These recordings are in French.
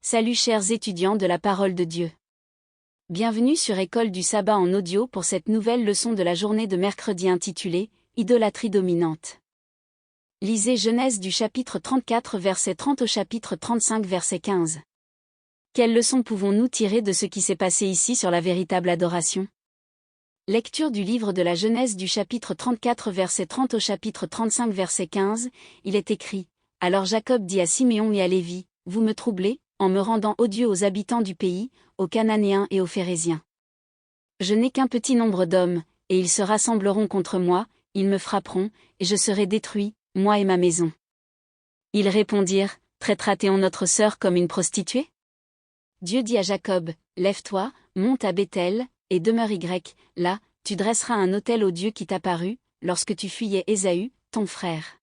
Salut chers étudiants de la parole de Dieu. Bienvenue sur École du sabbat en audio pour cette nouvelle leçon de la journée de mercredi intitulée « Idolâtrie dominante ». Lisez Genèse du chapitre 34 verset 30 au chapitre 35 verset 15. Quelles leçons pouvons-nous tirer de ce qui s'est passé ici sur la véritable adoration? Lecture du livre de la Genèse du chapitre 34 verset 30 au chapitre 35 verset 15, il est écrit « Alors Jacob dit à Siméon et à Lévi, vous me troublez, en me rendant odieux aux habitants du pays, aux Cananéens et aux Phéréziens. Je n'ai qu'un petit nombre d'hommes, et ils se rassembleront contre moi, ils me frapperont, et je serai détruit, moi et ma maison. » Ils répondirent, traitera-t-on notre sœur comme une prostituée? Dieu dit à Jacob, lève-toi, monte à Béthel, et demeure là, tu dresseras un autel au Dieu qui t'apparut, lorsque tu fuyais Ésaü, ton frère.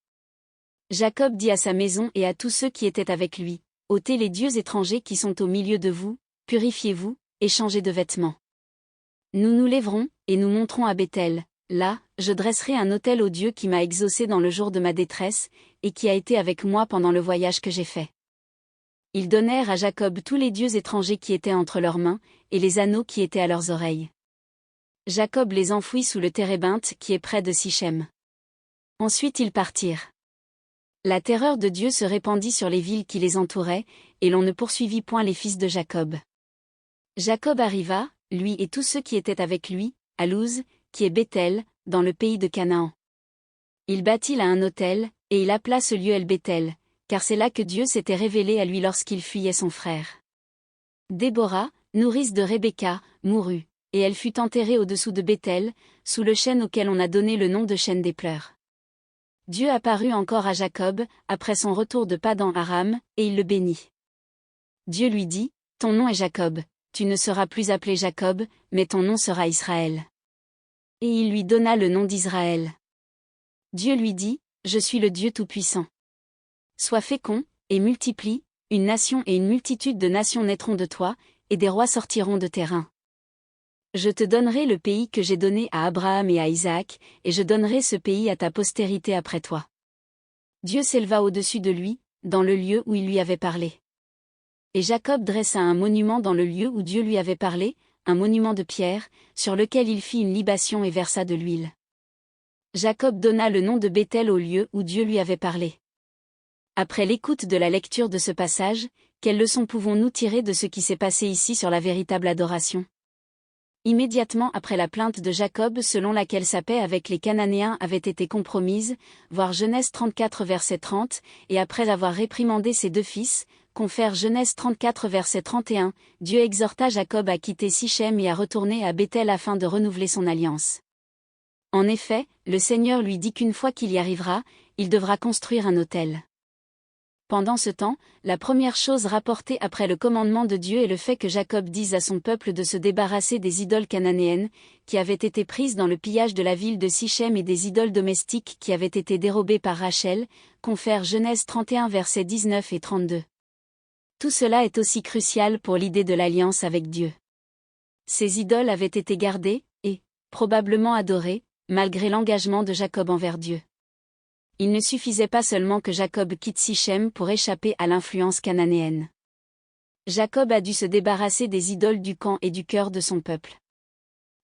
Jacob dit à sa maison et à tous ceux qui étaient avec lui, ôtez les dieux étrangers qui sont au milieu de vous, purifiez-vous, et changez de vêtements. Nous nous lèverons, et nous monterons à Béthel, là, je dresserai un autel au Dieu qui m'a exaucé dans le jour de ma détresse, et qui a été avec moi pendant le voyage que j'ai fait. Ils donnèrent à Jacob tous les dieux étrangers qui étaient entre leurs mains, et les anneaux qui étaient à leurs oreilles. Jacob les enfouit sous le térébinthe qui est près de Sichem. Ensuite ils partirent. La terreur de Dieu se répandit sur les villes qui les entouraient, et l'on ne poursuivit point les fils de Jacob. Jacob arriva, lui et tous ceux qui étaient avec lui, à Luz, qui est Béthel, dans le pays de Canaan. Il bâtit là un autel, et il appela ce lieu El-Béthel, car c'est là que Dieu s'était révélé à lui lorsqu'il fuyait son frère. Déborah, nourrice de Rebecca, mourut, et elle fut enterrée au-dessous de Béthel, sous le chêne auquel on a donné le nom de chêne des pleurs. Dieu apparut encore à Jacob, après son retour de Padan Aram, et il le bénit. Dieu lui dit, ton nom est Jacob, tu ne seras plus appelé Jacob, mais ton nom sera Israël. Et il lui donna le nom d'Israël. Dieu lui dit, je suis le Dieu Tout-Puissant. Sois fécond, et multiplie, une nation et une multitude de nations naîtront de toi, et des rois sortiront de tes reins. Je te donnerai le pays que j'ai donné à Abraham et à Isaac, et je donnerai ce pays à ta postérité après toi. Dieu s'éleva au-dessus de lui, dans le lieu où il lui avait parlé. Et Jacob dressa un monument dans le lieu où Dieu lui avait parlé, un monument de pierre, sur lequel il fit une libation et versa de l'huile. Jacob donna le nom de Béthel au lieu où Dieu lui avait parlé. Après l'écoute de la lecture de ce passage, quelles leçons pouvons-nous tirer de ce qui s'est passé ici sur la véritable adoration? Immédiatement après la plainte de Jacob selon laquelle sa paix avec les Cananéens avait été compromise, voir Genèse 34 verset 30, et après avoir réprimandé ses deux fils, confère Genèse 34 verset 31, Dieu exhorta Jacob à quitter Sichem et à retourner à Béthel afin de renouveler son alliance. En effet, le Seigneur lui dit qu'une fois qu'il y arrivera, il devra construire un autel. Pendant ce temps, la première chose rapportée après le commandement de Dieu est le fait que Jacob dise à son peuple de se débarrasser des idoles cananéennes, qui avaient été prises dans le pillage de la ville de Sichem et des idoles domestiques qui avaient été dérobées par Rachel, confère Genèse 31 versets 19 et 32. Tout cela est aussi crucial pour l'idée de l'alliance avec Dieu. Ces idoles avaient été gardées, et, probablement adorées, malgré l'engagement de Jacob envers Dieu. Il ne suffisait pas seulement que Jacob quitte Sichem pour échapper à l'influence cananéenne. Jacob a dû se débarrasser des idoles du camp et du cœur de son peuple.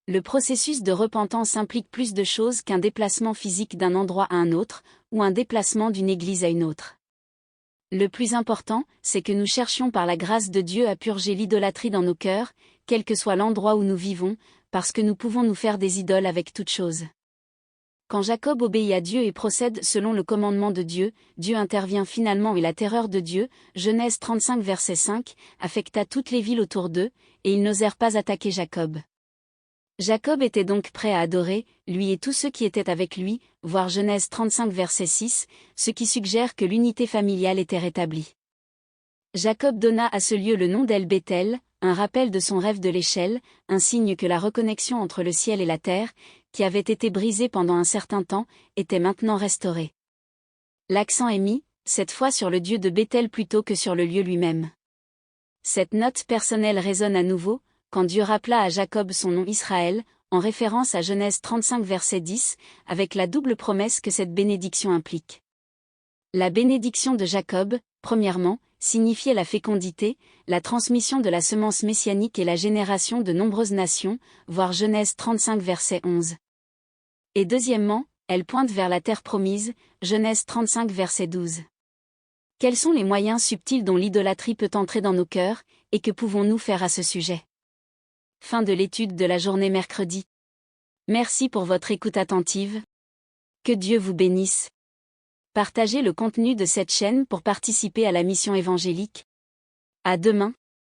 Le processus de repentance implique plus de choses qu'un déplacement physique d'un endroit à un autre, ou un déplacement d'une église à une autre. Le plus important, c'est que nous cherchions par la grâce de Dieu à purger l'idolâtrie dans nos cœurs, quel que soit l'endroit où nous vivons, parce que nous pouvons nous faire des idoles avec toutes choses. Quand Jacob obéit à Dieu et procède selon le commandement de Dieu, Dieu intervient finalement et la terreur de Dieu, Genèse 35 verset 5, affecta toutes les villes autour d'eux, et ils n'osèrent pas attaquer Jacob. Jacob était donc prêt à adorer, lui et tous ceux qui étaient avec lui, voir Genèse 35 verset 6, ce qui suggère que l'unité familiale était rétablie. Jacob donna à ce lieu le nom d'El-Béthel, un rappel de son rêve de l'échelle, un signe que la reconnexion entre le ciel et la terre, qui avait été brisée pendant un certain temps, était maintenant restaurée. L'accent est mis, cette fois sur le Dieu de Béthel plutôt que sur le lieu lui-même. Cette note personnelle résonne à nouveau, quand Dieu rappela à Jacob son nom Israël, en référence à Genèse 35 verset 10, avec la double promesse que cette bénédiction implique. La bénédiction de Jacob, premièrement, signifiait la fécondité, la transmission de la semence messianique et la génération de nombreuses nations, voir Genèse 35 verset 11. Et deuxièmement, elle pointe vers la terre promise, Genèse 35 verset 12. Quels sont les moyens subtils dont l'idolâtrie peut entrer dans nos cœurs, et que pouvons-nous faire à ce sujet? Fin de l'étude de la journée mercredi. Merci pour votre écoute attentive. Que Dieu vous bénisse. Partagez le contenu de cette chaîne pour participer à la mission évangélique. À demain.